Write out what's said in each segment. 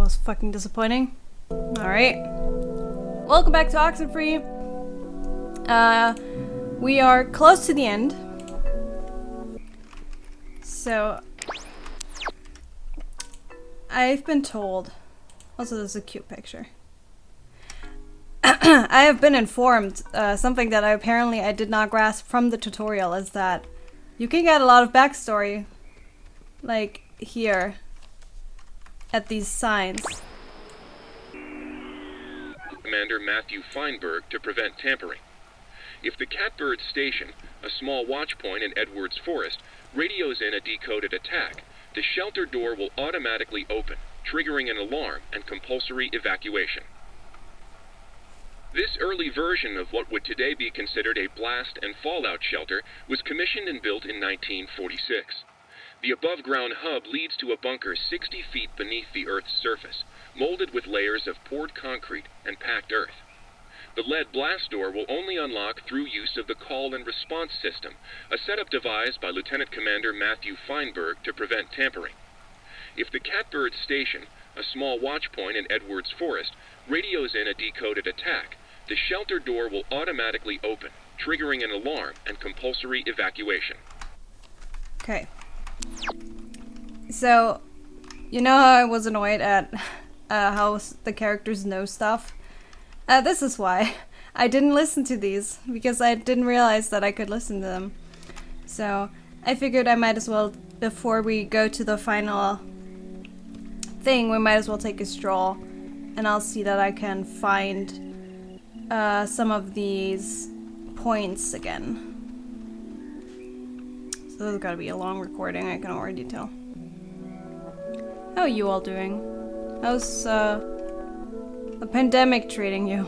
was fucking disappointing. Alright. Welcome back to Oxenfree. We are close to the end. So, I've been told, also this is a cute picture. I have been informed, something that I did not grasp from the tutorial is that you can get a lot of backstory, like here, at these signs. Commander Matthew Feinberg to prevent tampering. If the Catbird Station, a small watch point in Edwards Forest, radios in a decoded attack, the shelter door will automatically open, triggering an alarm and compulsory evacuation. This early version of what would today be considered a blast and fallout shelter was commissioned and built in 1946. The above-ground hub leads to a bunker 60 feet beneath the Earth's surface, molded with layers of poured concrete and packed earth. The lead blast door will only unlock through use of the call and response system, a setup devised by Lieutenant Commander Matthew Feinberg to prevent tampering. If the Catbird Station, a small watch point in Edwards Forest, radios in a decoded attack, the shelter door will automatically open, triggering an alarm and compulsory evacuation. Okay. So, you know how I was annoyed at how the characters know stuff? This is why. I didn't listen to these, because I didn't realize that I could listen to them. So, I figured I might as well, before we go to the final thing, we might as well take a stroll, and I'll see that I can find some of these points again. So this is gotta be a long recording, I can already tell. How are you all doing? How's the pandemic treating you?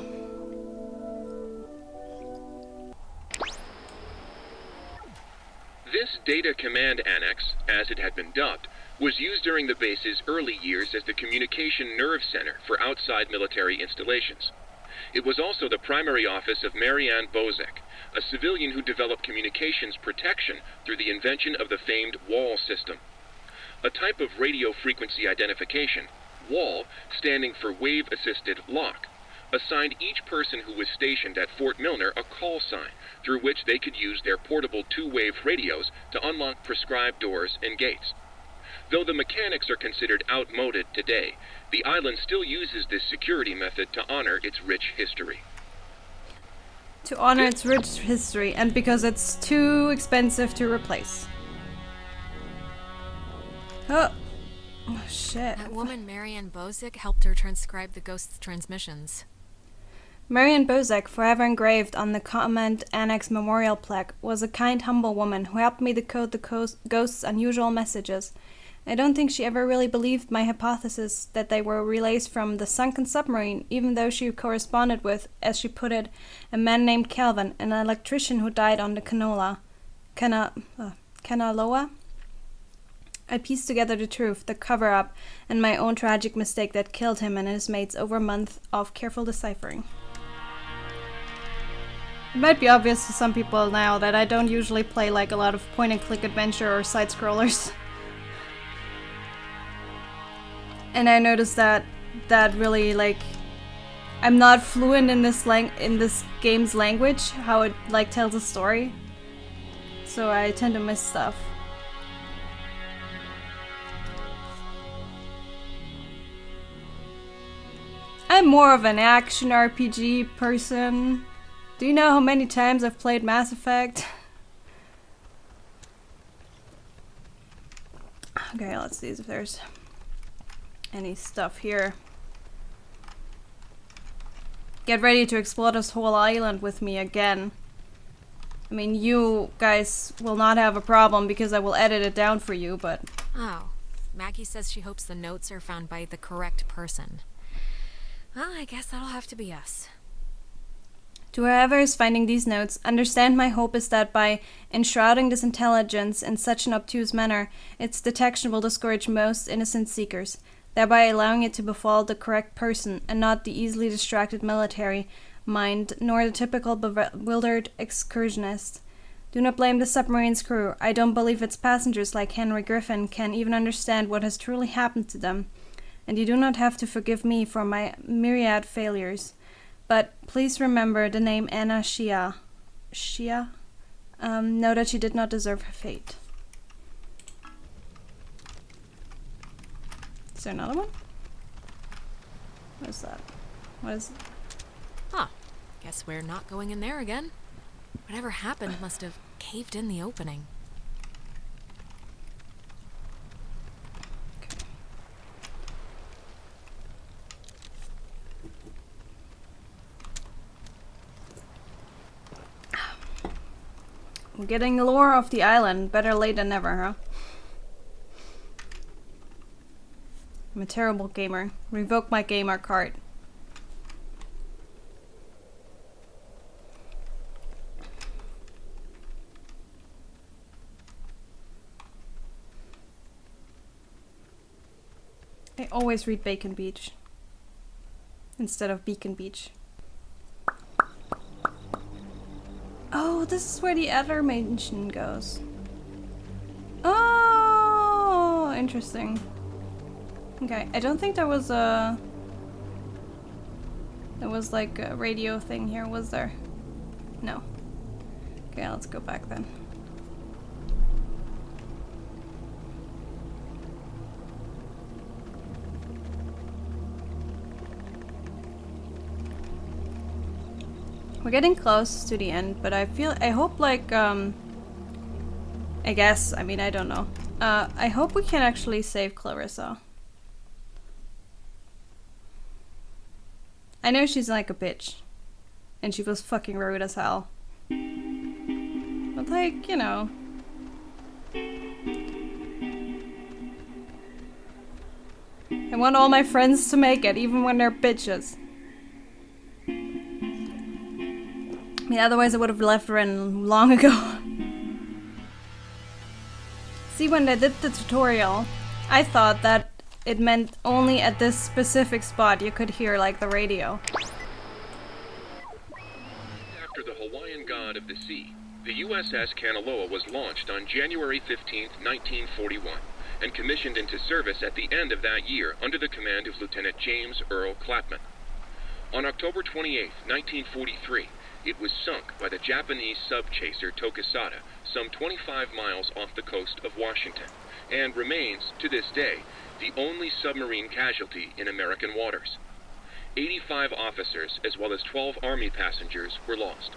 This Data Command Annex, as it had been dubbed, was used during the base's early years as the communication nerve center for outside military installations. It was also the primary office of Marianne Bozek, a civilian who developed communications protection through the invention of the famed WAL system. A type of radio frequency identification, WAL, standing for Wave-Assisted Lock, assigned each person who was stationed at Fort Milner a call sign through which they could use their portable two-wave radios to unlock prescribed doors and gates. Though the mechanics are considered outmoded today, the island still uses this security method to honor its rich history. To honor its rich history, and because it's too expensive to replace. Oh shit. That woman, Marianne Bozek, helped her transcribe the ghost's transmissions. Marianne Bozek, forever engraved on the Command Annex memorial plaque, was a kind, humble woman who helped me decode the ghost's unusual messages. I don't think she ever really believed my hypothesis that they were relays from the sunken submarine, even though she corresponded with, as she put it, a man named Calvin, an electrician who died on the Kanaloa. I pieced together the truth, the cover-up, and my own tragic mistake that killed him and his mates over a month of careful deciphering. It might be obvious to some people now that I don't usually play like a lot of point-and-click adventure or side-scrollers. And I noticed that really, like, I'm not fluent in this game's language, how it like tells a story. So I tend to miss stuff. I'm more of an action RPG person. Do you know how many times I've played Mass Effect? Okay, let's see if there's any stuff here. Get ready to explore this whole island with me again. I mean, you guys will not have a problem because I will edit it down for you, but... Oh, Maggie says she hopes the notes are found by the correct person. Well, I guess that'll have to be us. To whoever is finding these notes, understand my hope is that by enshrouding this intelligence in such an obtuse manner, its detection will discourage most innocent seekers, thereby allowing it to befall the correct person, and not the easily distracted military mind, nor the typical bewildered excursionist. Do not blame the submarine's crew. I don't believe its passengers, like Henry Griffin, can even understand what has truly happened to them. and you do not have to forgive me for my myriad failures. But please remember the name Anna Shia. Shia? Know that she did not deserve her fate. Is there another one? What is that? What is it? Huh. Guess we're not going in there again. Whatever happened must have caved in the opening. We're getting the lore of the island. Better late than never, huh? I'm a terrible gamer. Revoke my gamer card. I always read Bacon Beach instead of Beacon Beach. Oh, this is where the other Menschen goes. Oh, interesting. Okay, I don't think there was like a radio thing here, was there? No. Okay, let's go back then. We're getting close to the end, but I hope like, I guess, I mean, I don't know. I hope we can actually save Clarissa. I know she's like a bitch. And she was fucking rude as hell. But like, you know. I want all my friends to make it, even when they're bitches. I mean, otherwise I would have left Ren long ago. See, when I did the tutorial, I thought that it meant only at this specific spot you could hear, like, the radio. After the Hawaiian god of the sea, the USS Kanaloa was launched on January 15, 1941, and commissioned into service at the end of that year under the command of Lieutenant James Earl Clapman. On October 28, 1943, it was sunk by the Japanese sub-chaser Tokisada some 25 miles off the coast of Washington, and remains, to this day, the only submarine casualty in American waters. 85 officers, as well as 12 Army passengers, were lost.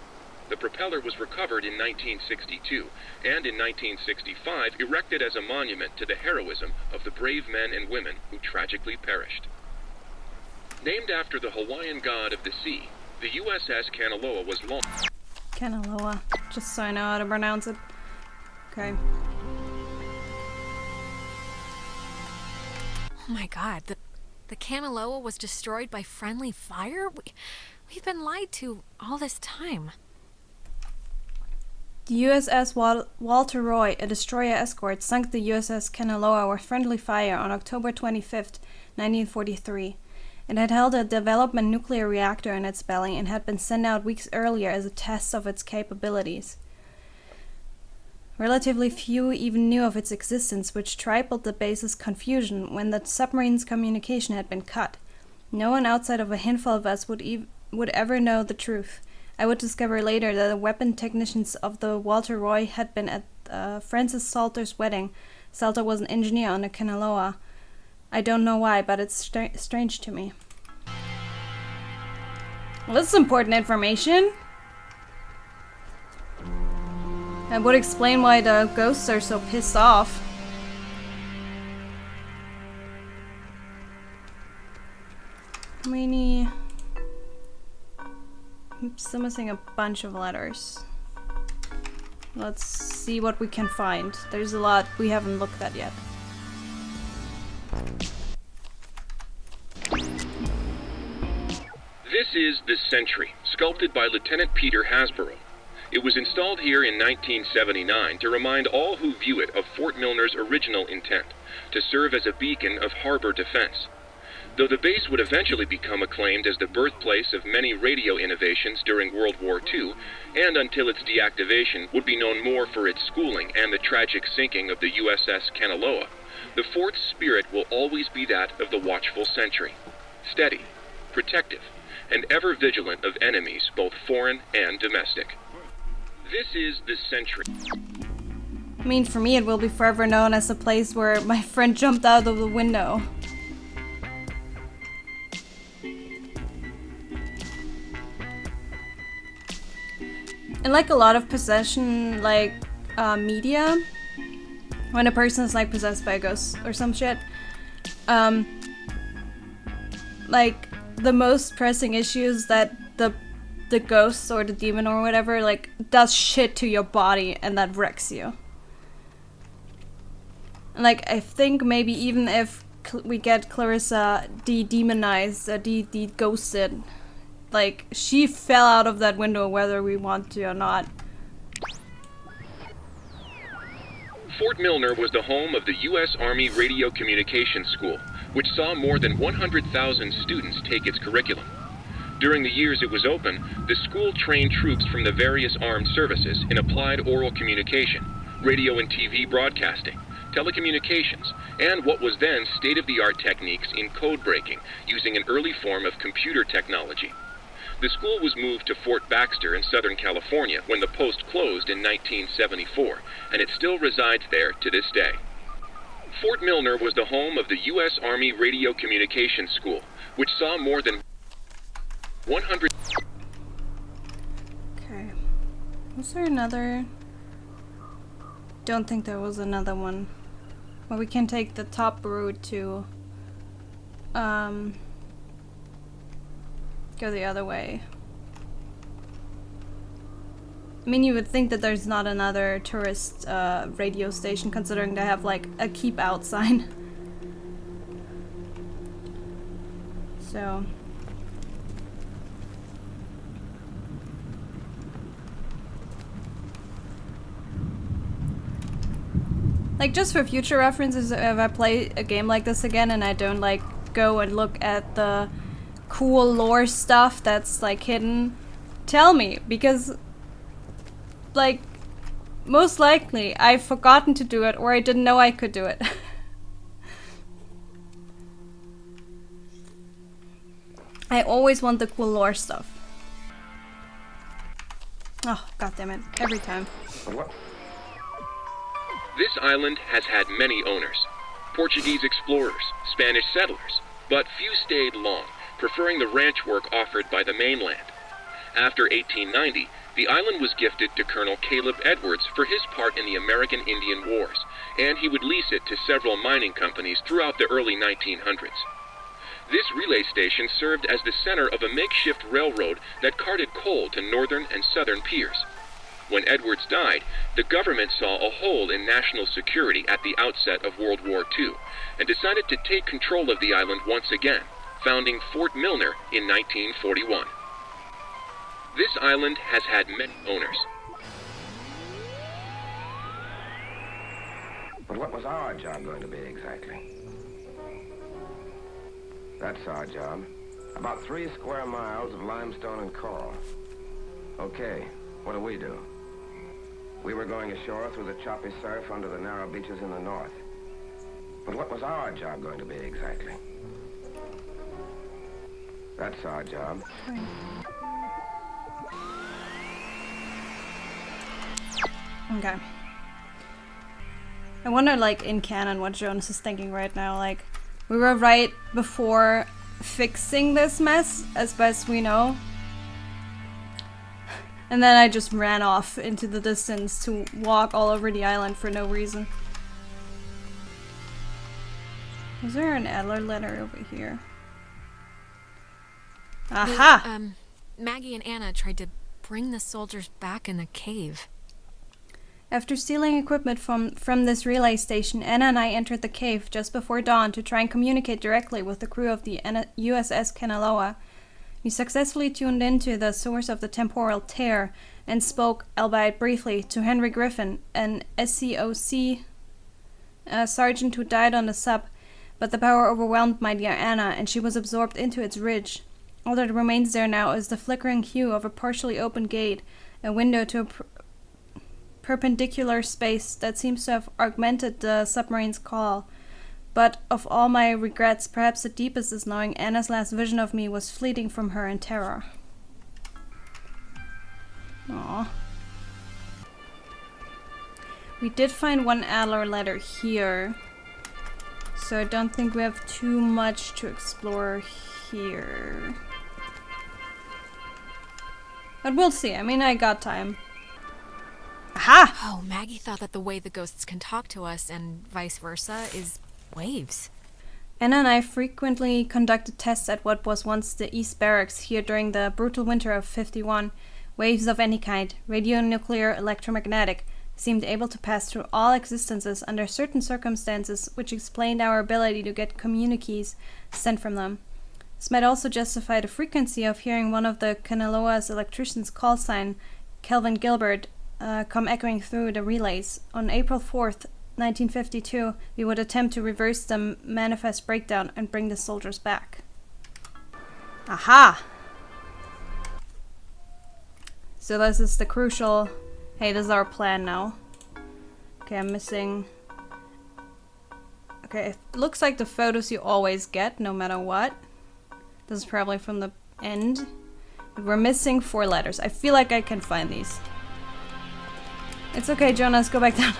The propeller was recovered in 1962, and in 1965 erected as a monument to the heroism of the brave men and women who tragically perished. Named after the Hawaiian god of the sea, the USS Kanaloa was launched. Kanaloa, just so I know how to pronounce it. Okay. Oh my god, the Kanaloa was destroyed by friendly fire? We've been lied to all this time. The USS Walter Roy, a destroyer escort, sunk the USS Kanaloa with friendly fire on October 25th, 1943. It had held a development nuclear reactor in its belly and had been sent out weeks earlier as a test of its capabilities. Relatively few even knew of its existence, which tripled the base's confusion when the submarine's communication had been cut. No one outside of a handful of us would ever know the truth. I would discover later that the weapon technicians of the Walter Roy had been at Francis Salter's wedding. Salter was an engineer on the Kanaloa. I don't know why, but it's strange to me. Well, this is important information. That would explain why the ghosts are so pissed off. How many? I'm still missing a bunch of letters. Let's see what we can find. There's a lot we haven't looked at yet. This is the Sentry, sculpted by Lieutenant Peter Hasborough. It was installed here in 1979 to remind all who view it of Fort Milner's original intent, to serve as a beacon of harbor defense. Though the base would eventually become acclaimed as the birthplace of many radio innovations during World War II, and until its deactivation would be known more for its schooling and the tragic sinking of the USS Kanaloa, The fort's spirit will always be that of the watchful sentry, steady, protective, and ever vigilant of enemies both foreign and domestic. This is the sentry. I mean, for me, it will be forever known as the place where my friend jumped out of the window. And like a lot of possession, like, media, when a person is like possessed by a ghost or some shit, like, the most pressing issue is that the ghost or the demon or whatever, like, does shit to your body and that wrecks you. And like, I think maybe even if we get Clarissa de-demonized, de-ghosted, like, she fell out of that window whether we want to or not. Fort Milner was the home of the U.S. Army Radio Communications School, which saw more than 100,000 students take its curriculum. During the years it was open, the school trained troops from the various armed services in applied oral communication, radio and TV broadcasting, telecommunications, and what was then state-of-the-art techniques in code breaking using an early form of computer technology. The school was moved to Fort Baxter in Southern California when the post closed in 1974, and it still resides there to this day. Fort Milner was the home of the U.S. Army Radio Communications School, which saw more than 100... Okay. Was there another? Don't think there was another one. Well, we can take the top route to go the other way. I mean, you would think that there's not another tourist radio station, considering they have like a keep out sign. So like, just for future references, if I play a game like this again and I don't like go and look at the cool lore stuff that's like hidden, tell me, because like most likely I've forgotten to do it or I didn't know I could do it. I always want the cool lore stuff. Oh, goddammit, every time. This island has had many owners. Portuguese explorers, Spanish settlers, but few stayed long, preferring the ranch work offered by the mainland. After 1890, the island was gifted to Colonel Caleb Edwards for his part in the American Indian Wars, and he would lease it to several mining companies throughout the early 1900s. This relay station served as the center of a makeshift railroad that carted coal to northern and southern piers. When Edwards died, the government saw a hole in national security at the outset of World War II and decided to take control of the island once again, founding Fort Milner in 1941. This island has had many owners. But what was our job going to be exactly? That's our job. About 3 square miles of limestone and coal. Okay, what do we do? We were going ashore through the choppy surf under the narrow beaches in the north. But what was our job going to be exactly? That's our job. Okay. I wonder, like, in canon what Jonas is thinking right now. Like, we were right before fixing this mess, as best we know. And then I just ran off into the distance to walk all over the island for no reason. Was there an Adler letter over here? Aha! Maggie and Anna tried to bring the soldiers back in the cave. After stealing equipment from this relay station, Anna and I entered the cave just before dawn to try and communicate directly with the crew of the USS Kanaloa. We successfully tuned into the source of the temporal tear and spoke, albeit briefly, to Henry Griffin, an SCOC sergeant who died on the sub, but the power overwhelmed my dear Anna, and she was absorbed into its ridge. All that remains there now is the flickering hue of a partially open gate, a window to a perpendicular space that seems to have augmented the submarine's call. But of all my regrets, perhaps the deepest is knowing Anna's last vision of me was fleeting from her in terror. Aww. We did find one Adler letter here, so I don't think we have too much to explore here. But we'll see. I mean, I got time. Aha! Oh, Maggie thought that the way the ghosts can talk to us and vice versa is waves. Anna and I frequently conducted tests at what was once the East Barracks here during the brutal winter of '51. Waves of any kind, radionuclear, electromagnetic, seemed able to pass through all existences under certain circumstances, which explained our ability to get communiques sent from them. This might also justify the frequency of hearing one of the Kanaloa's electrician's call sign, Kelvin Gilbert, come echoing through the relays. On April 4th, 1952, we would attempt to reverse the manifest breakdown and bring the soldiers back. Aha! So this is the crucial... Hey, this is our plan now. Okay, I'm missing... Okay, it looks like the photos you always get, no matter what. This is probably from the end. But we're missing 4 letters. I feel like I can find these. It's okay, Jonas, go back down.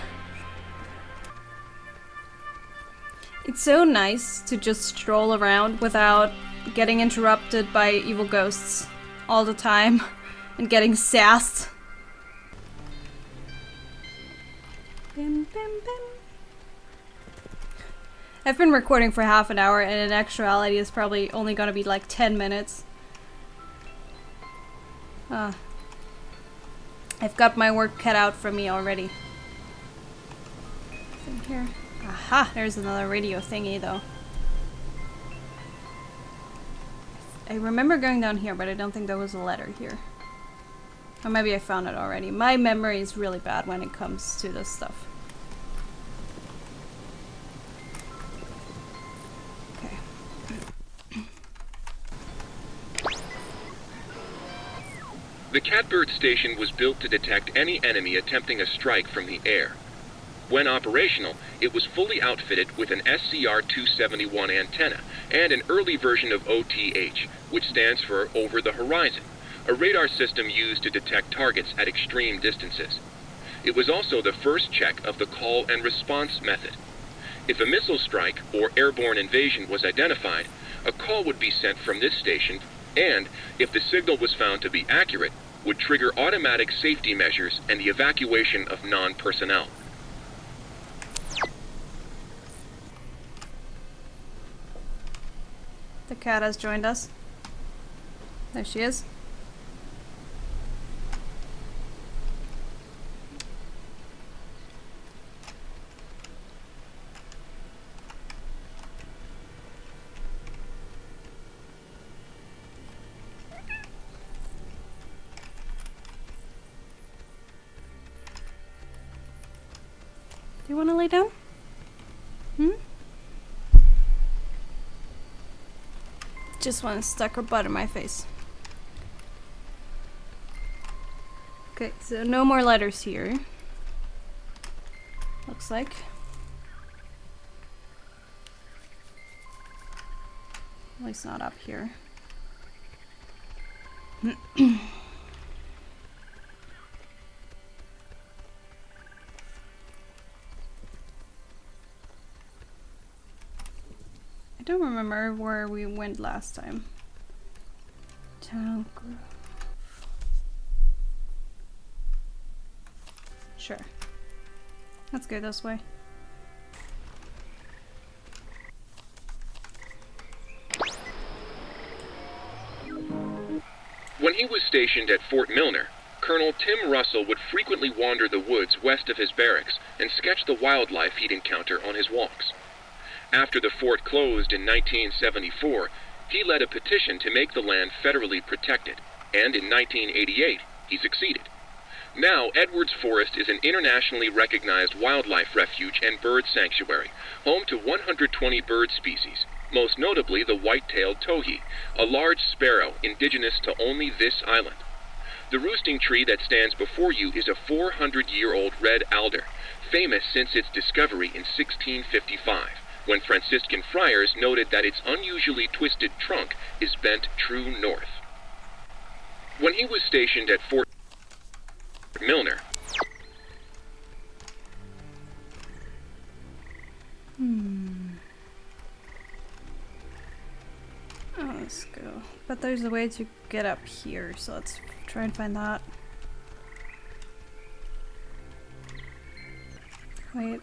It's so nice to just stroll around without getting interrupted by evil ghosts all the time and getting sassed. Bim, bim, bim. I've been recording for half an hour and in actuality it's probably only gonna be like 10 minutes. I've got my work cut out for me already. What's in here? Aha! There's another radio thingy though. I remember going down here, but I don't think there was a letter here. Or maybe I found it already. My memory is really bad when it comes to this stuff. Okay. The Catbird station was built to detect any enemy attempting a strike from the air. When operational, it was fully outfitted with an SCR-271 antenna and an early version of OTH, which stands for Over the Horizon, a radar system used to detect targets at extreme distances. It was also the first check of the call and response method. If a missile strike or airborne invasion was identified, a call would be sent from this station and, if the signal was found to be accurate, would trigger automatic safety measures and the evacuation of non-personnel. The cat has joined us. There she is. Do you want to lay down? Just want to stuck her butt in my face. Okay, so no more letters here. Looks like. At least not up here. I don't remember where we went last time. Town Grove. Sure. Let's go this way. When he was stationed at Fort Milner, Colonel Tim Russell would frequently wander the woods west of his barracks and sketch the wildlife he'd encounter on his walks. After the fort closed in 1974, he led a petition to make the land federally protected, and in 1988, he succeeded. Now, Edwards Forest is an internationally recognized wildlife refuge and bird sanctuary, home to 120 bird species, most notably the white-tailed towhee, a large sparrow indigenous to only this island. The roosting tree that stands before you is a 400-year-old red alder, famous since its discovery in 1655. when Franciscan friars noted that its unusually twisted trunk is bent true north. When he was stationed at Fort Milner, Oh, let's go. But there's a way to get up here, so let's try and find that. Wait.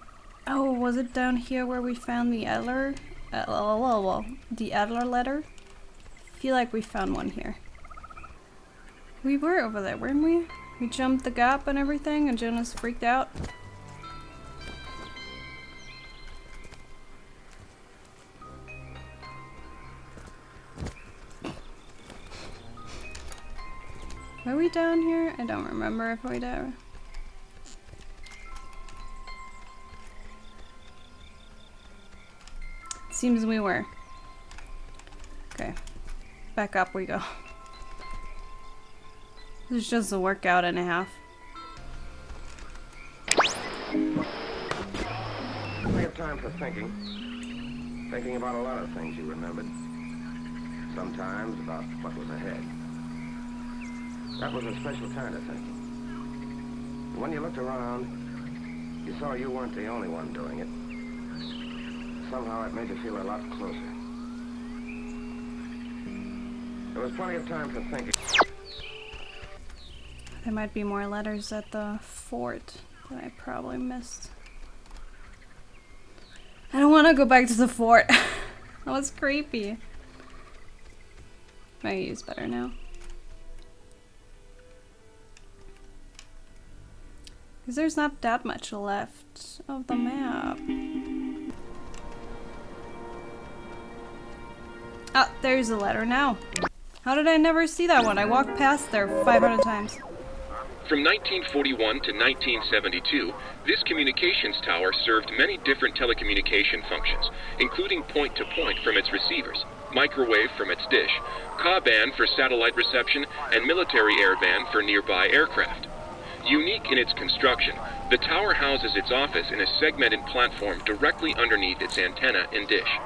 Oh, was it down here where we found the Adler? The Adler letter? I feel like we found one here. We were over there, weren't we? We jumped the gap and everything, and Jonas freaked out. Were we down here? I don't remember if we did. Seems we were. Okay. Back up we go. This is just a workout and a half. Plenty of time for thinking. Thinking about a lot of things you remembered. Sometimes about what was ahead. That was a special kind of thinking. When you looked around, you saw you weren't the only one doing it. Somehow it made you feel a lot closer. There was plenty of time for thinking. There might be more letters at the fort that I probably missed. I don't want to go back to the fort. That was creepy. My view is better now. Because there's not that much left of the map. Ah, there's a letter now. How did I never see that one? I walked past there 500 times. from 1941 to 1972, this communications tower served many different telecommunication functions, including point-to-point from its receivers, microwave from its dish, Ka-band for satellite reception, and military airband for nearby aircraft. Unique in its construction, the tower houses its office in a segmented platform directly underneath its antenna and dish.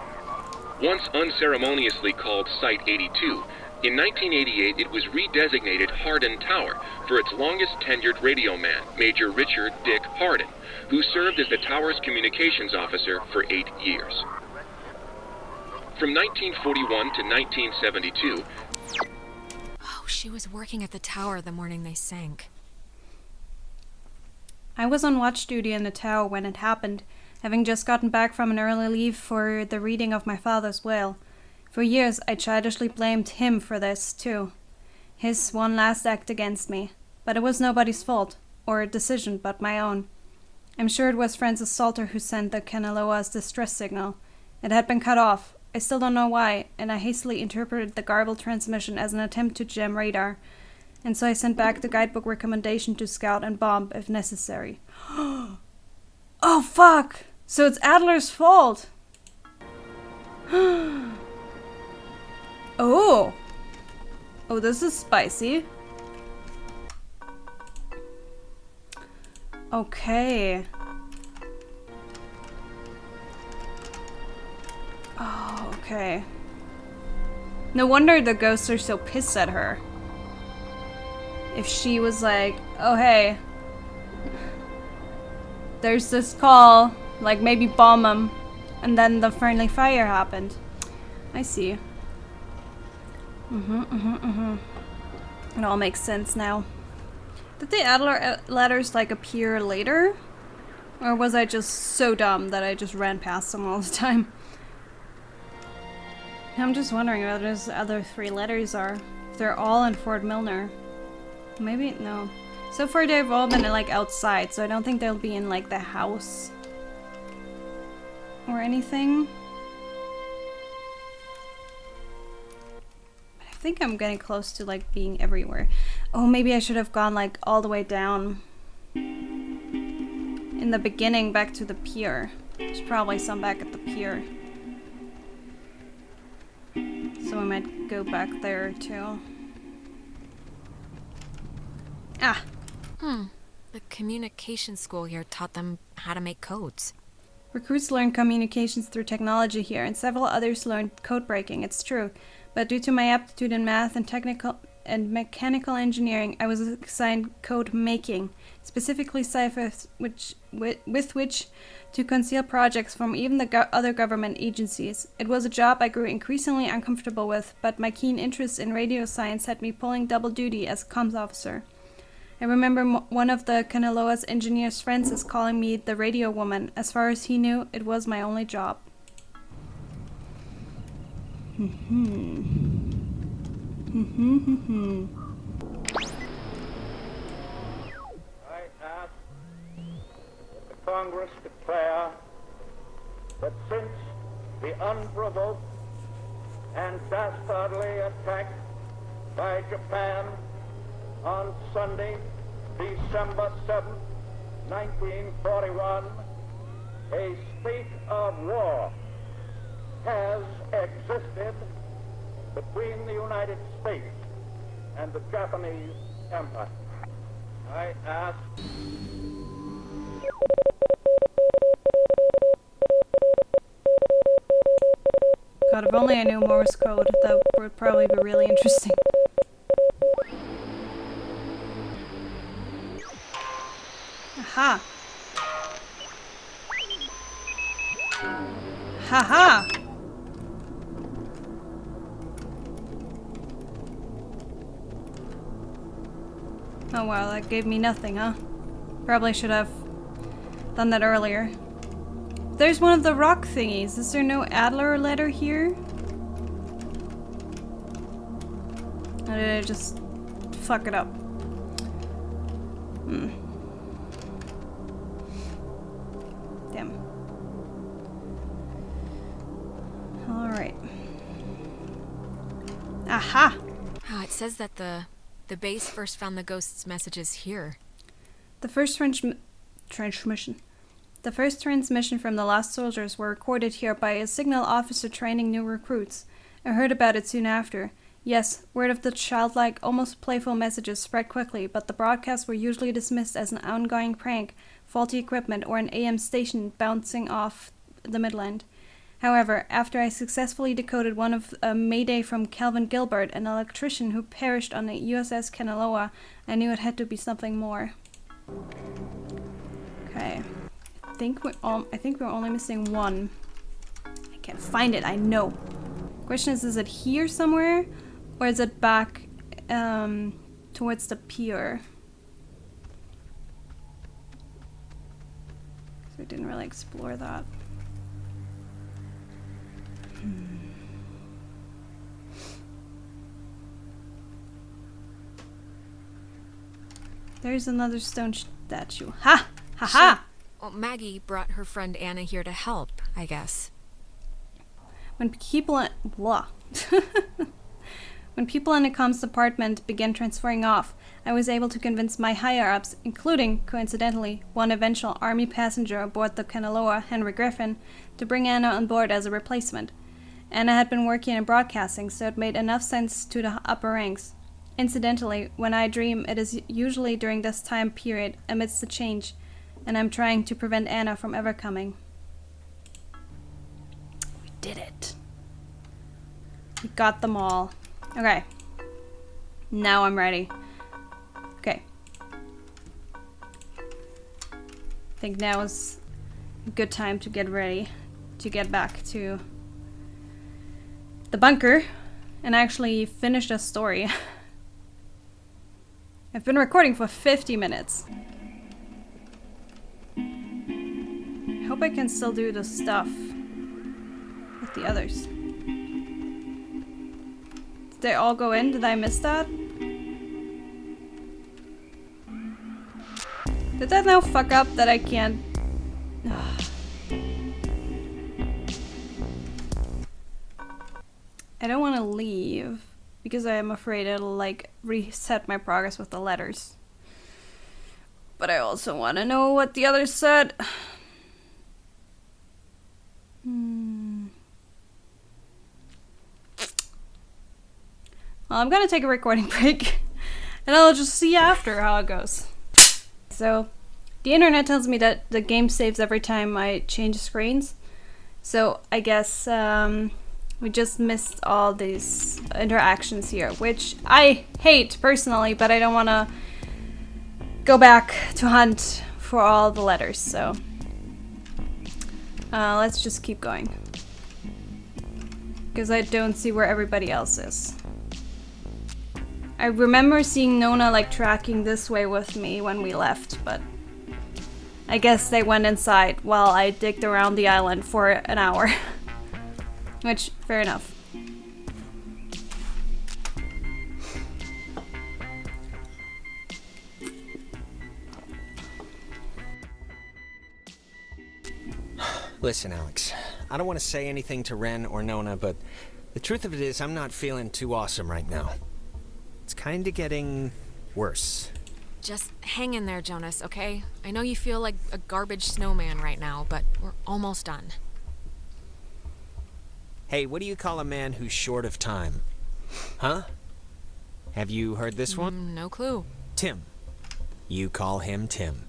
Once unceremoniously called Site 82, in 1988 it was redesignated Hardin Tower for its longest tenured radio man, Major Richard Dick Hardin, who served as the tower's communications officer for 8 years. From 1941 to 1972... Oh, she was working at the tower the morning they sank. I was on watch duty in the tower when it happened, having just gotten back from an early leave for the reading of my father's will. For years I childishly blamed him for this, too. His one last act against me. But it was nobody's fault, or decision but my own. I'm sure it was Francis Salter who sent the Kanaloa's distress signal. It had been cut off. I still don't know why, and I hastily interpreted the garbled transmission as an attempt to jam radar. And so I sent back the guidebook recommendation to scout and bomb if necessary. Oh, fuck! So it's Adler's fault! Oh! Oh, this is spicy. Okay. Oh, okay. No wonder the ghosts are so pissed at her. If she was like, oh hey, there's this call, like maybe bomb them, and then the friendly fire happened. I see. It all makes sense now. Did the Adler letters like appear later? Or was I just so dumb that I just ran past them all the time? I'm just wondering what those other 3 letters are. If they're all in Fort Milner. Maybe, no. So far they've all been like outside, so I don't think they'll be in like the house. Or anything. But I think I'm getting close to like being everywhere. Oh, maybe I should have gone like all the way down. In the beginning back to the pier. There's probably some back at the pier. So we might go back there too. Ah! The communication school here taught them how to make codes. Recruits learn communications through technology here, and several others learned code breaking, it's true. But due to my aptitude in math and technical and mechanical engineering, I was assigned code making, specifically ciphers with which to conceal projects from even the other government agencies. It was a job I grew increasingly uncomfortable with, but my keen interest in radio science had me pulling double duty as a comms officer. I remember one of the Kanaloa's engineer's friends is calling me the radio woman. As far as he knew, it was my only job. I ask that the Congress declare that since the unprovoked and dastardly attack by Japan on Sunday, December 7th, 1941, a state of war has existed between the United States and the Japanese Empire. I ask God, if only I knew Morse code, that would probably be really interesting. Aha! Haha! Oh wow, that gave me nothing, huh? Probably should have done that earlier. There's one of the rock thingies. Is there no Adler letter here? Or did I just fuck it up? Damn. Alright. Aha! Oh, it says that the base first found the ghost's messages here. The first transmission from the lost soldiers were recorded here by a signal officer training new recruits. I heard about it soon after. Yes, word of the childlike, almost playful messages spread quickly, but the broadcasts were usually dismissed as an ongoing prank, faulty equipment, or an AM station bouncing off the Midland. However, after I successfully decoded one of a mayday from Calvin Gilbert, an electrician who perished on the USS Kanaloa, I knew it had to be something more. Okay. I think we're only missing one. I can't find it, I know. Question is it here somewhere? Or is it back towards the pier? So we didn't really explore that. There's another stone statue. Ha! Ha ha! Well, Maggie brought her friend Anna here to help, I guess. When people in When people in the comms department began transferring off, I was able to convince my higher-ups, including, coincidentally, one eventual Army passenger aboard the Kanaloa, Henry Griffin, to bring Anna on board as a replacement. Anna had been working in broadcasting, so it made enough sense to the upper ranks. Incidentally, when I dream, it is usually during this time period, amidst the change, and I'm trying to prevent Anna from ever coming. We did it. We got them all. Okay. Now I'm ready. Okay. I think now is a good time to get ready to get back to the bunker and actually finish the story. I've been recording for 50 minutes. I hope I can still do the stuff with the others. Did they all go in? Did I miss that? Did that now fuck up that I can't... I don't want to leave because I am afraid it'll like reset my progress with the letters. But I also want to know what the others said. Well, I'm gonna take a recording break and I'll just see after how it goes. So, The internet tells me that the game saves every time I change screens. So I guess we just missed all these interactions here, which I hate personally, but I don't want to go back to hunt for all the letters, so let's just keep going. Because I don't see where everybody else is. I remember seeing Nona like tracking this way with me when we left, but I guess they went inside while I digged around the island for an hour. Which, fair enough. Listen, Alex, I don't want to say anything to Ren or Nona, but the truth of it is I'm not feeling too awesome right now. It's kind of getting worse. Just hang in there, Jonas, okay? I know you feel like a garbage snowman right now, but we're almost done. Hey, what do you call a man who's short of time? Huh? Have you heard this one? No clue. Tim. You call him Tim.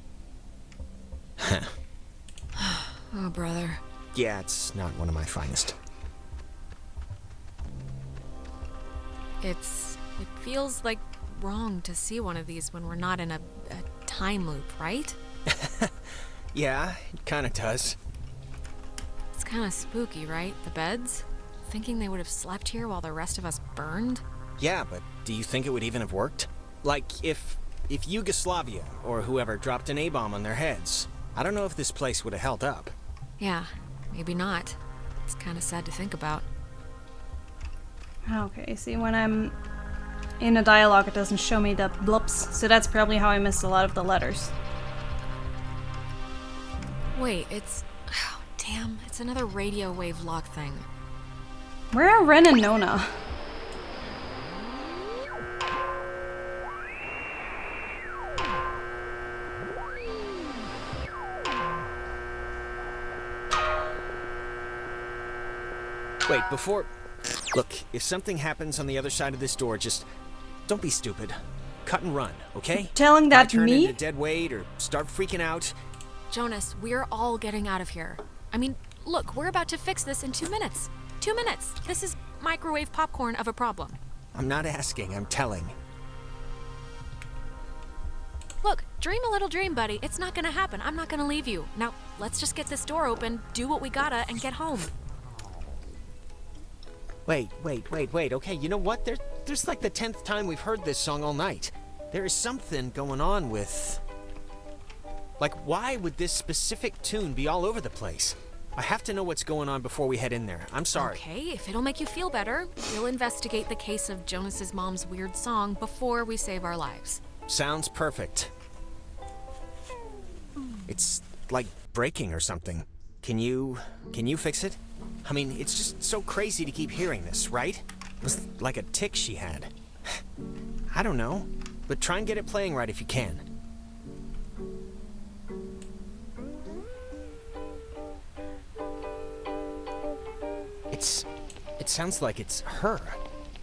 Oh, brother. Yeah, it's not one of my finest. It feels like wrong to see one of these when we're not in a time loop, right? Yeah, it kind of does. It's kind of spooky, right? The beds? Thinking they would have slept here while the rest of us burned? Yeah, but do you think it would even have worked? Like, if Yugoslavia or whoever dropped an A-bomb on their heads, I don't know if this place would have held up. Yeah, maybe not. It's kind of sad to think about. Okay, see, when I'm in a dialogue, it doesn't show me the blips, so that's probably how I missed a lot of the letters. Wait, it's... Oh, damn, it's another radio wave lock thing. Where are Ren and Nona? Wait, before... Look, if something happens on the other side of this door, just don't be stupid. Cut and run, okay? Telling that turn me? into dead weight or start freaking out. Jonas, we're all getting out of here. I mean, look, we're about to fix this in 2 minutes. 2 minutes. This is microwave popcorn of a problem. I'm not asking, I'm telling. Look, dream a little dream, buddy. It's not gonna happen. I'm not gonna leave you. Now, let's just get this door open, do what we gotta, and get home. Wait. Okay, you know what? There's like the 10th time we've heard this song all night. There is something going on with... Like, why would this specific tune be all over the place? I have to know what's going on before we head in there. I'm sorry. Okay, if it'll make you feel better, we'll investigate the case of Jonas's mom's weird song before we save our lives. Sounds perfect. It's like breaking or something. Can you fix it? I mean, it's just so crazy to keep hearing this, right? It was like a tick she had. I don't know, but try and get it playing right if you can. It sounds like it's her,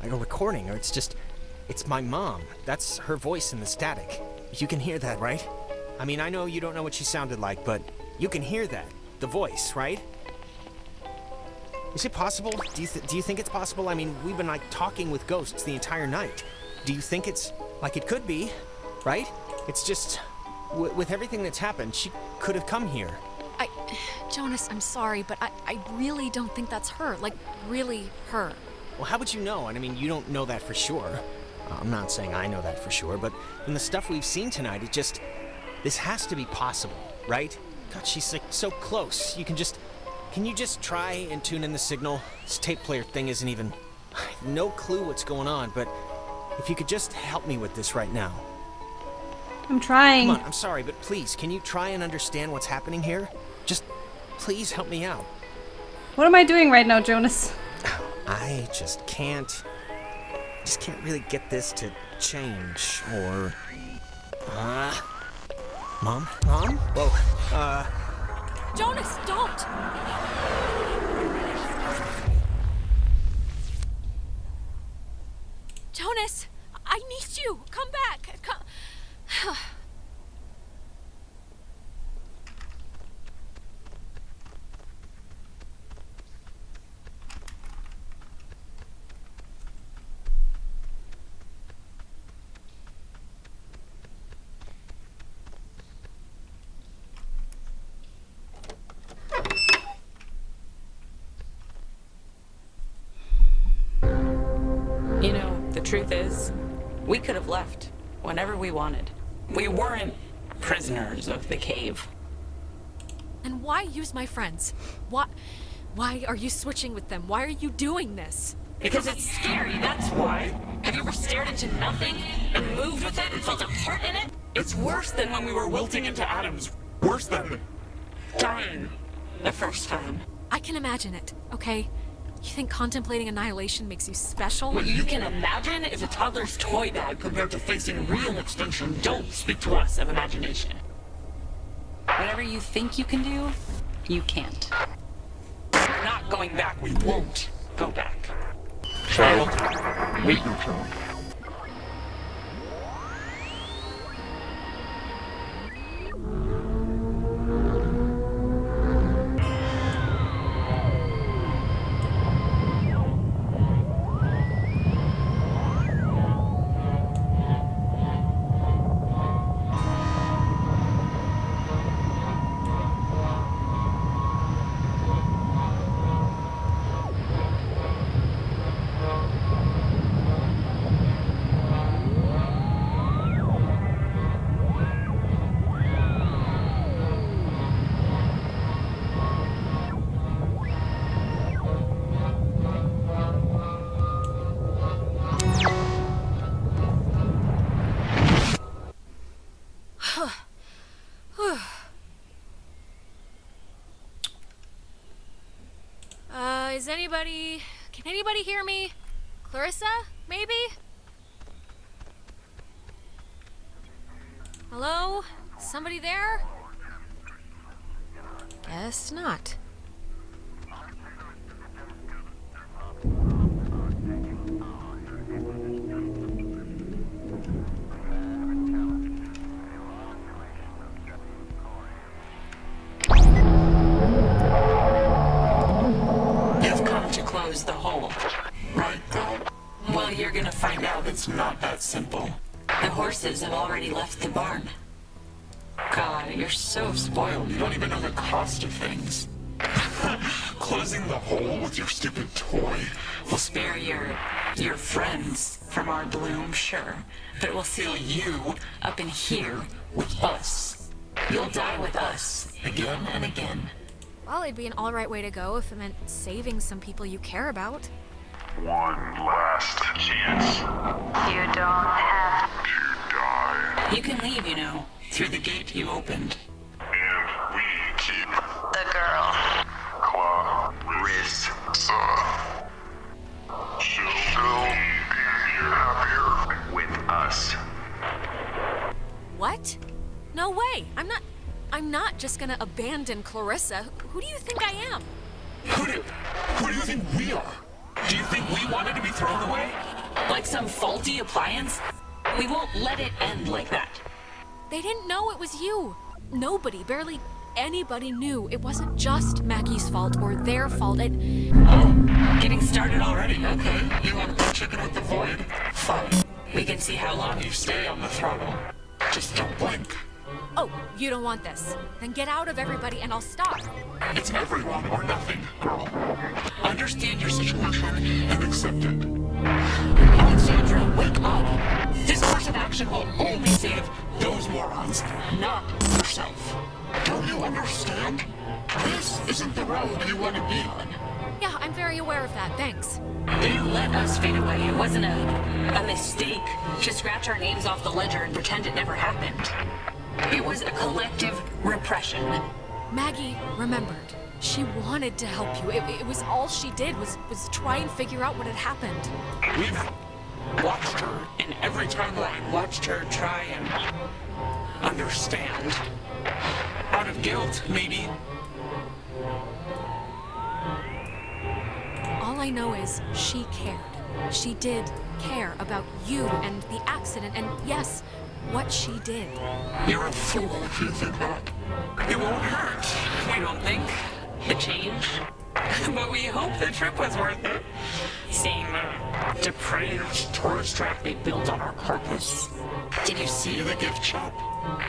like a recording, or it's my mom. That's her voice in the static. You can hear that, right? I mean, I know you don't know what she sounded like, but you can hear that, the voice, right? Is it possible? Do you think it's possible? I mean, we've been like talking with ghosts the entire night. Do you think it's like it could be, right? It's just with everything that's happened, she could have come here. Jonas, I'm sorry, but I really don't think that's her. Like, really her. Well, how would you know? And I mean, you don't know that for sure. I'm not saying I know that for sure, but in the stuff we've seen tonight, this has to be possible, right? God, she's like so close. Can you just try and tune in the signal? This tape player thing isn't even... I have no clue what's going on, but if you could just help me with this right now. I'm trying. Come on, I'm sorry, but please, can you try and understand what's happening here? Just please help me out. What am I doing right now, Jonas? I just can't really get this to change, or... Mom? Whoa, Jonas, don't! Jonas, I need you! Come back! Come... truth is, we could have left whenever we wanted. We weren't prisoners of the cave. And why use my friends? Why are you switching with them? Why are you doing this? Because it's scary, that's why. Have you ever stared into nothing and moved with it and felt a heart in it? It's worse than when we were wilting into atoms. Worse than dying the first time. I can imagine it, okay? You think contemplating annihilation makes you special? What you can imagine is a toddler's toy bag compared to facing real extinction. Don't speak to us of imagination. Whatever you think you can do, you can't. We're not going back. We won't go back. Child, wait your turn. Can anybody hear me? Clarissa, maybe? Hello? Somebody there? Guess not. The hole. Right, Dad? Well, you're gonna find out it's not that simple. The horses have already left the barn. God, you're so spoiled. You don't even know the cost of things. Closing the hole with your stupid toy will spare your friends from our bloom, sure. But it will seal you up in here with us. You'll die with us again and again. Well, it'd be an alright way to go if it meant saving some people you care about. One last chance. You don't have to die. You can leave, you know, through the gate you opened. And we keep the girl. Clarissa. She'll be happier with us. What? No way! I'm not just gonna abandon Clarissa. Who do you think I am? Who do you think we are? Do you think we wanted to be thrown away? Like some faulty appliance? We won't let it end like that. They didn't know it was you. Nobody, barely anybody knew. It wasn't just Maggie's fault or their fault. Oh, getting started already, okay. You want to play chicken with the void? Fine. We can see how long you stay on the throttle. Just don't blink. Oh, you don't want this. Then get out of everybody and I'll stop. It's everyone or nothing, girl. Understand your situation and accept it. Alexandra, wake up! This course of action will only save those morons, not yourself. Don't you understand? This isn't the road you want to be on. Yeah, I'm very aware of that, thanks. They let us fade away. It wasn't a mistake to scratch our names off the ledger and pretend it never happened. It was a collective repression. Maggie remembered. She wanted to help you. It was all she did was try and figure out what had happened. We've watched her in every timeline, watched her try and understand. Out of guilt, maybe. All I know is she cared. She did care about you and the accident and, yes, what she did. You're a fool if you think that. It won't hurt, we don't think. The change. But we hope the trip was worth it. Seeing the depraved tourist trap they built on our purpose. Did you see the gift shop?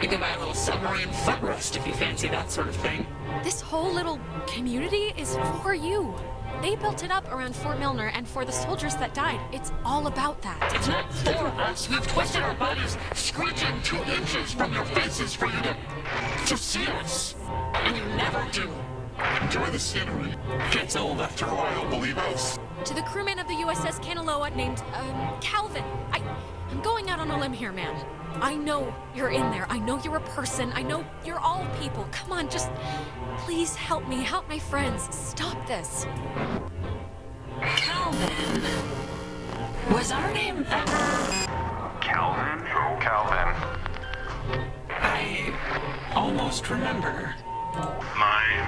You can buy a little submarine footrest if you fancy that sort of thing. This whole little community is for you. They built it up around Fort Milner and for the soldiers that died. It's all about that. It's not for us. We've twisted our bodies, screeching 2 inches from your faces for you to see us. And you never do. Enjoy the scenery. Gets old after a while, believe us. To the crewman of the USS Kanaloa named, Calvin. I'm going out on a limb here, man. I know you're in there. I know you're a person. I know you're all people. Come on, just please help me. Help my friends. Stop this. Calvin. Was our name ever... Calvin? Who? Calvin. I almost remember. Mine.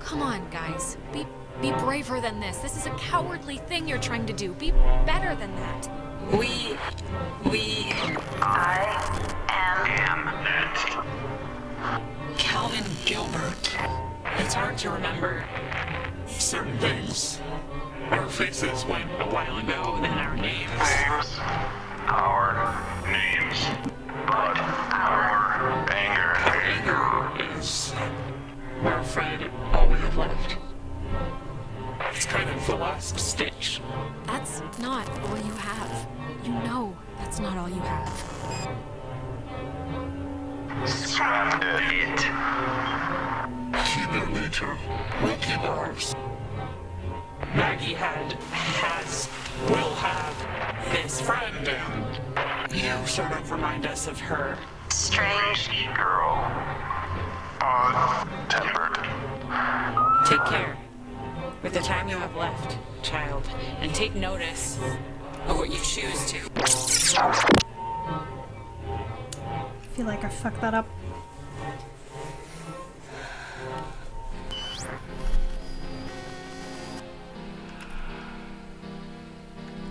Come on, guys. Be braver than this. This is a cowardly thing you're trying to do. Be better than that. We... I am Next. Calvin Gilbert. It's hard to remember certain things. Our faces went a while ago, then our names. Names. Our names. But our anger. Anger is, we're afraid, all we have left. It's kind of the last stitch. That's not all you have. You know that's not all you have. Scrap it. Keep your nature. We'll keep ours. Maggie has, will have this friend, and you sort of remind us of her. strange. Girl. Odd-tempered. Take care with the time you have left, child, and take notice of what you choose to. I feel like I fucked that up.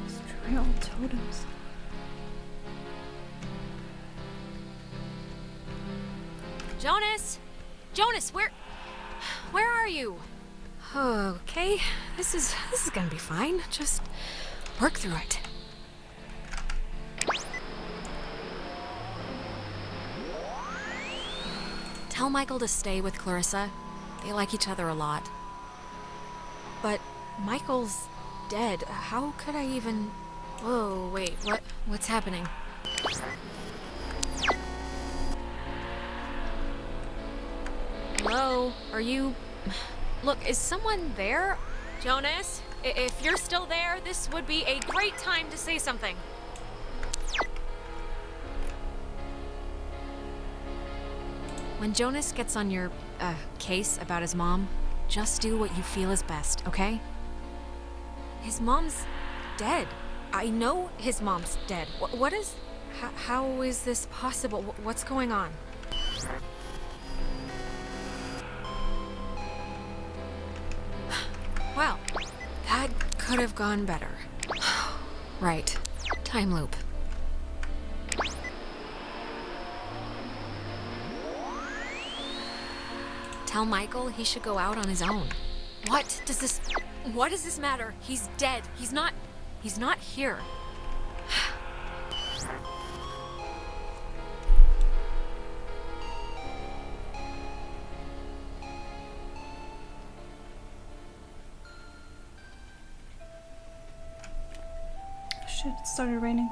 Destroy all totems. Jonas! Jonas, where are you? Okay, this is gonna be fine. Just work through it. Tell Michael to stay with Clarissa. They like each other a lot. But Michael's dead. How could I even... Whoa, wait, what's happening? Hello? Are you... Look, is someone there? Jonas? If you're still there, this would be a great time to say something. When Jonas gets on your, case about his mom, just do what you feel is best, okay? His mom's dead. I know his mom's dead. What is... How is this possible? What's going on? Well, that could have gone better. Right. Time loop. Tell Michael he should go out on his own. What does this matter? He's dead. He's not here. Shit, it started raining.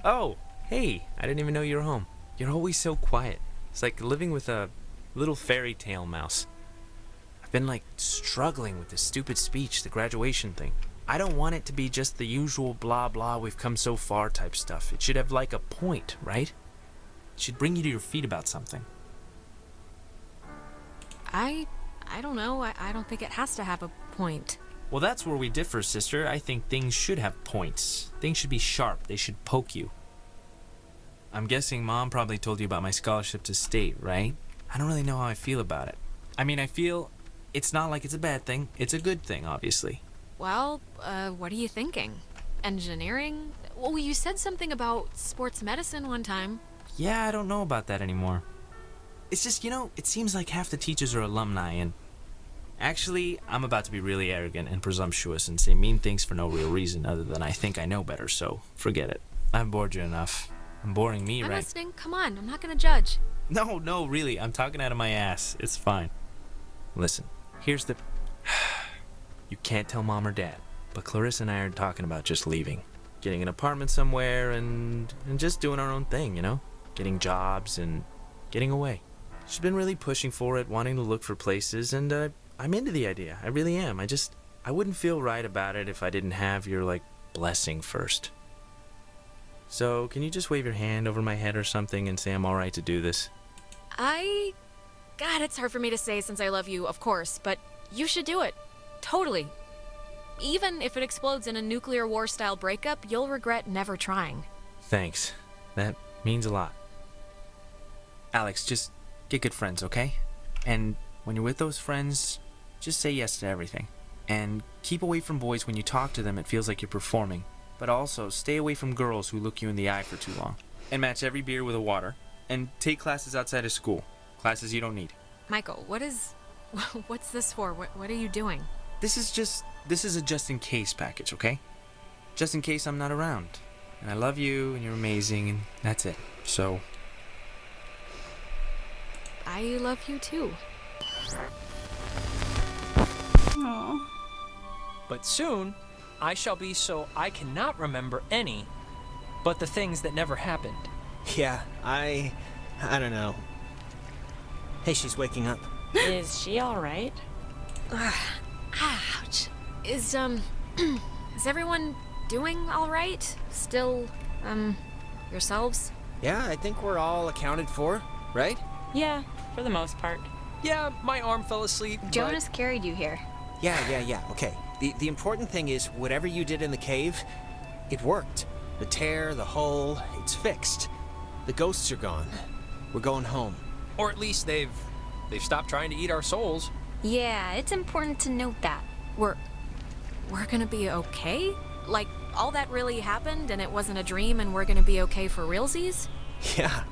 Oh, hey, I didn't even know you were home. You're always so quiet. It's like living with a little fairy tale mouse. I've been like struggling with this stupid speech, the graduation thing. I don't want it to be just the usual blah blah we've come so far type stuff. It should have like a point, right? It should bring you to your feet about something. I don't know. I don't think it has to have a point. Well, that's where we differ, sister. I think things should have points. Things should be sharp. They should poke you. I'm guessing Mom probably told you about my scholarship to state, right? I don't really know how I feel about it. I mean, I feel it's not like it's a bad thing. It's a good thing, obviously. Well, what are you thinking? Engineering? Well, you said something about sports medicine one time. Yeah, I don't know about that anymore. It's just, it seems like half the teachers are alumni, and actually, I'm about to be really arrogant and presumptuous and say mean things for no real reason other than I think I know better, so forget it. I've bored you enough. I'm boring me, I'm right? listening. Come on, I'm not gonna judge. No, really, I'm talking out of my ass. It's fine. Listen, here's the... You can't tell Mom or Dad, but Clarissa and I are talking about just leaving. Getting an apartment somewhere and just doing our own thing, Getting jobs and getting away. She's been really pushing for it, wanting to look for places, and I'm into the idea. I really am. I wouldn't feel right about it if I didn't have your, blessing first. So, can you just wave your hand over my head or something and say I'm alright to do this? God, it's hard for me to say since I love you, of course, but you should do it. Totally. Even if it explodes in a nuclear war-style breakup, you'll regret never trying. Thanks. That means a lot. Alex, just get good friends, okay? And when you're with those friends, just say yes to everything. And keep away from boys when you talk to them, it feels like you're performing. But also, stay away from girls who look you in the eye for too long. And match every beer with a water. And take classes outside of school. Classes you don't need. Michael, what's this for? What are you doing? This is a just-in-case package, okay? Just in case I'm not around. And I love you, and you're amazing, and that's it. So... I love you too. Aww. But soon, I shall be so I cannot remember any but the things that never happened. Yeah, I don't know. Hey, she's waking up. Is she alright? Ouch. Is everyone doing alright? Still, yourselves? Yeah, I think we're all accounted for, right? Yeah, for the most part. Yeah, my arm fell asleep. Jonas carried you here. Yeah. Okay. The important thing is, whatever you did in the cave, it worked. The tear, the hole, it's fixed. The ghosts are gone. We're going home. Or at least they've stopped trying to eat our souls. Yeah, it's important to note that. We're gonna be okay? Like, all that really happened and it wasn't a dream and we're gonna be okay for realsies? Yeah,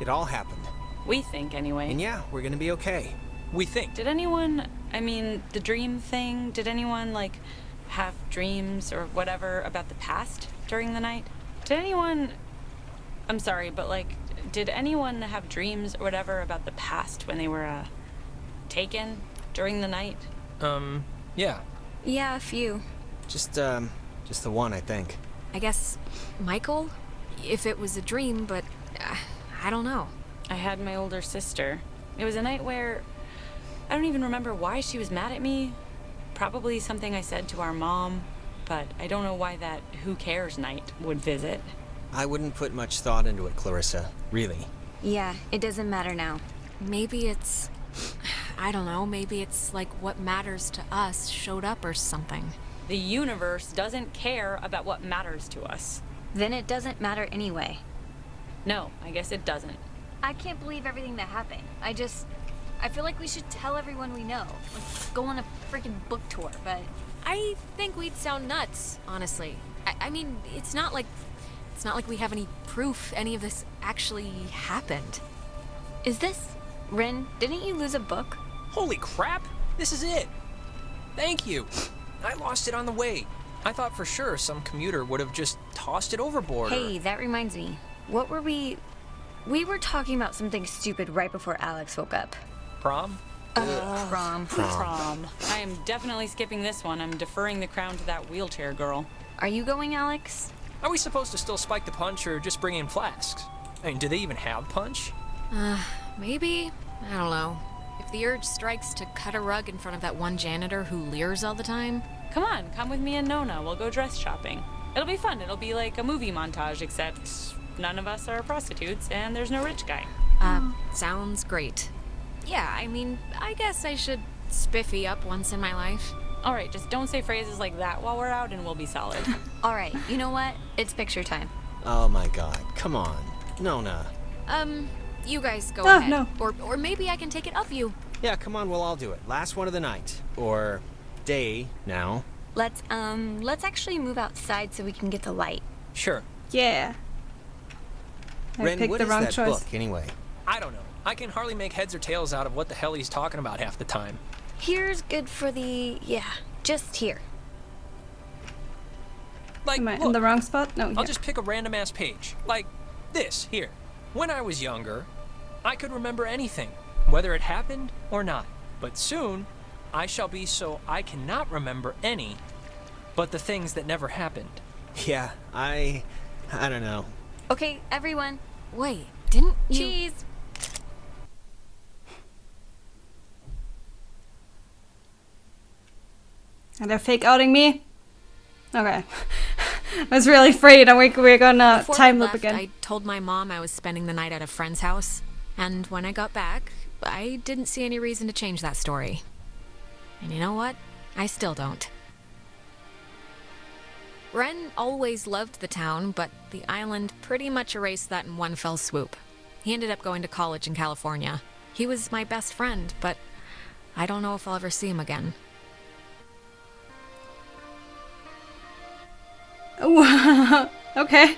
it all happened. We think, anyway. And yeah, we're gonna be okay. We think. Did anyone, the dream thing, did anyone, have dreams or whatever about the past during the night? Did anyone, I'm sorry, but, did anyone have dreams or whatever about the past when they were, taken during the night? Yeah. Yeah, a few. Just the one, I think. I guess Michael? If it was a dream, but I don't know. I had my older sister. It was a night where I don't even remember why she was mad at me. Probably something I said to our mom, but I don't know why that who cares night would visit. I wouldn't put much thought into it, Clarissa. Really. Yeah, it doesn't matter now. Maybe it's... I don't know, maybe it's like what matters to us showed up or something. The universe doesn't care about what matters to us. Then it doesn't matter anyway. No, I guess it doesn't. I can't believe everything that happened. I feel like we should tell everyone we know. Go on a freaking book tour, but... I think we'd sound nuts, honestly. I mean, it's not like we have any proof any of this actually happened. Is this... Rin, didn't you lose a book? Holy crap! This is it! Thank you! I lost it on the way. I thought for sure some commuter would have just tossed it overboard. Hey, that reminds me. What were we... We were talking about something stupid right before Alex woke up. Prom? Prom. I am definitely skipping this one. I'm deferring the crown to that wheelchair girl. Are you going, Alex? Are we supposed to still spike the punch or just bring in flasks? I mean, do they even have punch? Maybe? I don't know. If the urge strikes to cut a rug in front of that one janitor who leers all the time. Come on, come with me and Nona. We'll go dress shopping. It'll be fun. It'll be like a movie montage, except none of us are prostitutes and there's no rich guy. Sounds great. Yeah, I mean, I guess I should spiffy up once in my life. All right, just don't say phrases like that while we're out and we'll be solid. All right, you know what? It's picture time. Oh my god, come on. Nona. You guys go ahead. No. Or maybe I can take it of you. Yeah, come on, we'll all do it. Last one of the night. Or day now. Let's actually move outside so we can get the light. Sure. Yeah. I Ren, picked what the is wrong that choice. book, anyway? I don't know. I can hardly make heads or tails out of what the hell he's talking about half the time. Here's good for the... yeah, just here. Like, Am I look, in the wrong spot? No, I'll here. just pick a random ass page. Like this, here. When I was younger, I could remember anything, whether it happened or not. But soon, I shall be so I cannot remember any, but the things that never happened. Yeah, I don't know. Okay, everyone. Wait, didn't you... Cheese! And they're fake outing me? Okay. I was really afraid. We're gonna Before time we loop left, again. I told my mom I was spending the night at a friend's house, and when I got back, I didn't see any reason to change that story. And you know what? I still don't. Ren always loved the town, but the island pretty much erased that in one fell swoop. He ended up going to college in California. He was my best friend, but I don't know if I'll ever see him again. Ooh, okay.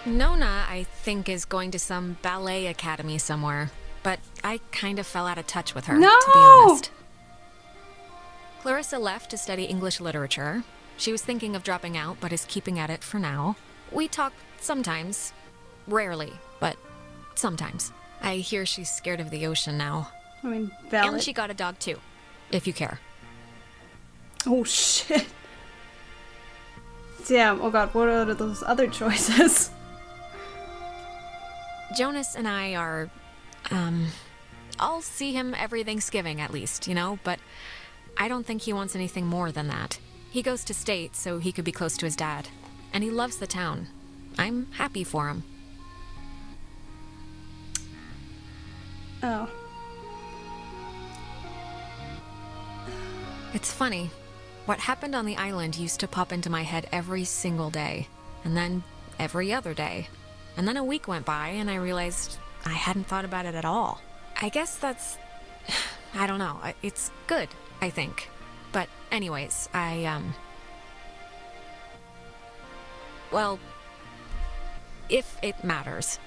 Nona, I think, is going to some ballet academy somewhere, but I kind of fell out of touch with her, No! to be honest. Clarissa left to study English literature. She was thinking of dropping out, but is keeping at it for now. We talk sometimes. Rarely, but sometimes. I hear she's scared of the ocean now. I mean, valid. And she got a dog too, if you care. Oh, shit. Damn, oh god, what are those other choices? Jonas and I are, I'll see him every Thanksgiving at least, you know, but I don't think he wants anything more than that. He goes to state so he could be close to his dad, and he loves the town. I'm happy for him. Oh. It's funny. What happened on the island used to pop into my head every single day, and then every other day. And then a week went by, and I realized I hadn't thought about it at all. I guess that's... I don't know. It's good, I think. But anyways, well, if it matters.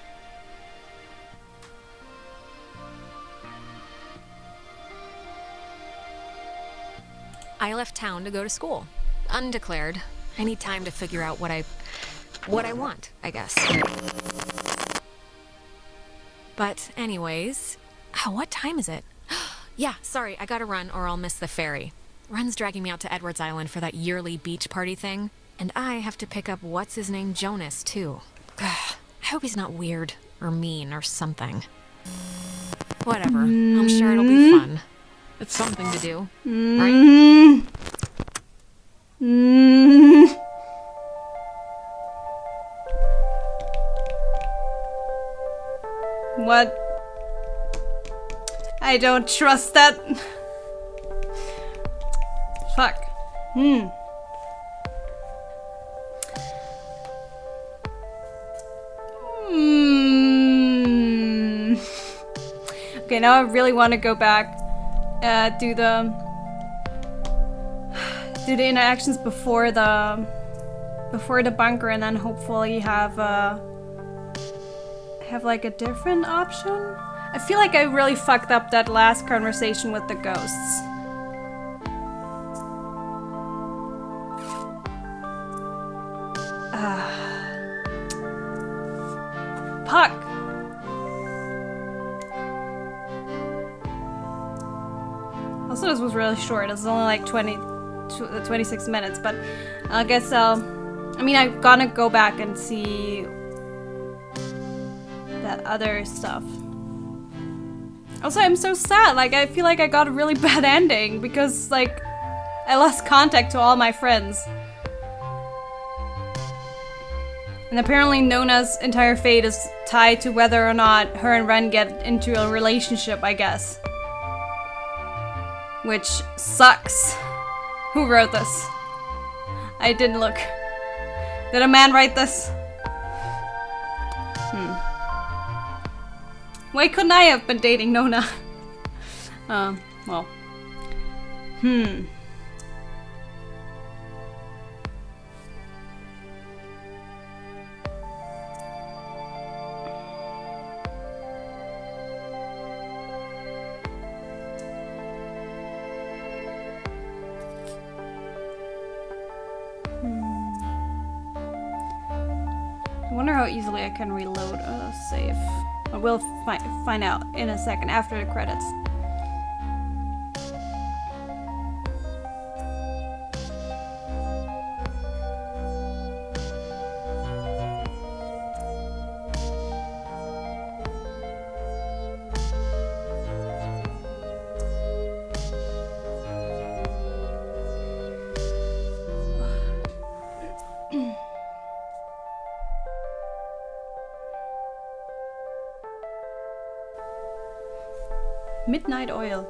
I left town to go to school. Undeclared. I need time to figure out what I want, I guess. But anyways, what time is it? Yeah, sorry, I gotta run or I'll miss the ferry. Ren's dragging me out to Edwards Island for that yearly beach party thing. And I have to pick up what's-his-name Jonas, too. I hope he's not weird or mean or something. Whatever, I'm sure it'll be fun. It's something to do, right? What? I don't trust that. Fuck. Okay, now I really want to go back, do the interactions before the bunker, and then hopefully have like a different option. I feel like I really fucked up that last conversation with the ghosts. Puck. Also, this was really short. It was only like 26 minutes, but I guess I mean, I'm gonna go back and see that other stuff. Also, I'm so sad. Like, I feel like I got a really bad ending because, like, I lost contact to all my friends. And apparently Nona's entire fate is tied to whether or not her and Ren get into a relationship, I guess. Which sucks. Who wrote this? I didn't look. Did a man write this? Why couldn't I have been dating Nona? Well. I wonder how easily I can reload a save. I will find out in a second after the credits. Midnight oil.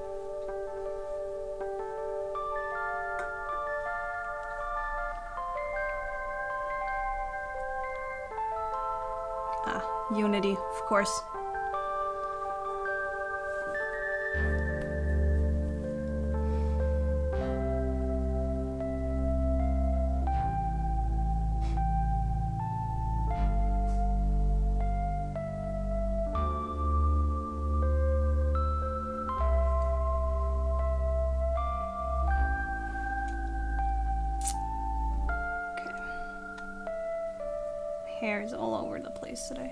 Unity, of course. Hair is all over the place today.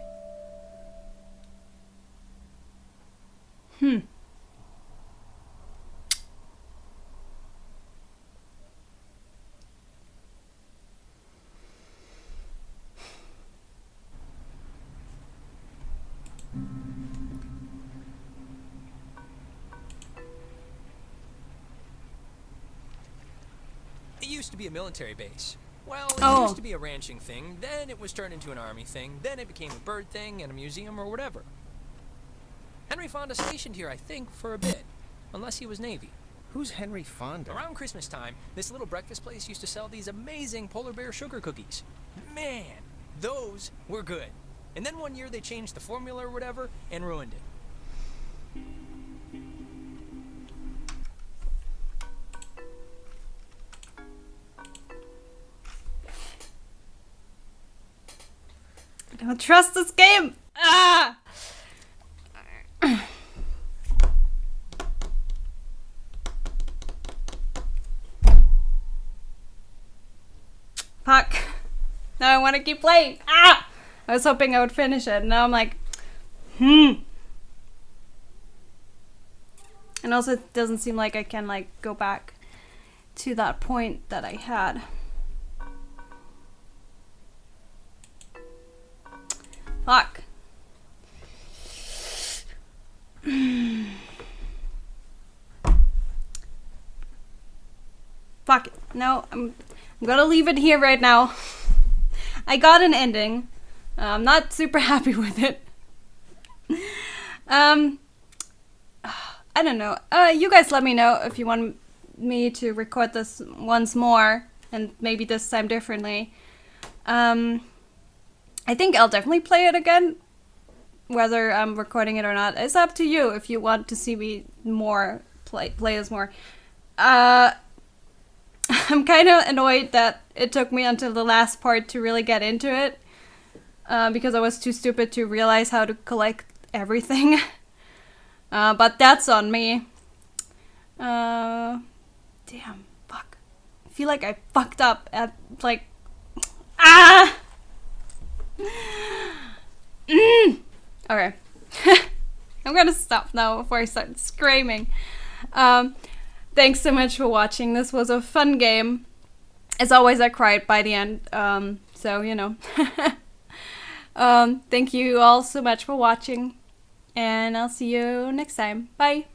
It used to be a military base. Well, it used to be a ranching thing, then it was turned into an army thing, then it became a bird thing and a museum or whatever. Henry Fonda stationed here, I think, for a bit. Unless he was Navy. Who's Henry Fonda? Around Christmas time, this little breakfast place used to sell these amazing polar bear sugar cookies. Man, those were good. And then one year they changed the formula or whatever and ruined it. I don't trust this game! Ah! Fuck. Now I want to keep playing. Ah! I was hoping I would finish it. Now I'm like, And also it doesn't seem like I can like go back to that point that I had. Fuck. Fuck it. No, I'm gonna leave it here right now. I got an ending. I'm not super happy with it. I don't know. You guys let me know if you want me to record this once more and maybe this time differently. I think I'll definitely play it again, whether I'm recording it or not. It's up to you if you want to see me more play this more. I'm kind of annoyed that it took me until the last part to really get into it, because I was too stupid to realize how to collect everything. But that's on me. Damn, fuck. I feel like I fucked up at, like, Okay. I'm gonna stop now before I start screaming. Thanks so much for watching. This was a fun game. As always, I cried by the end, so, you know. Thank you all so much for watching, and I'll see you next time. Bye!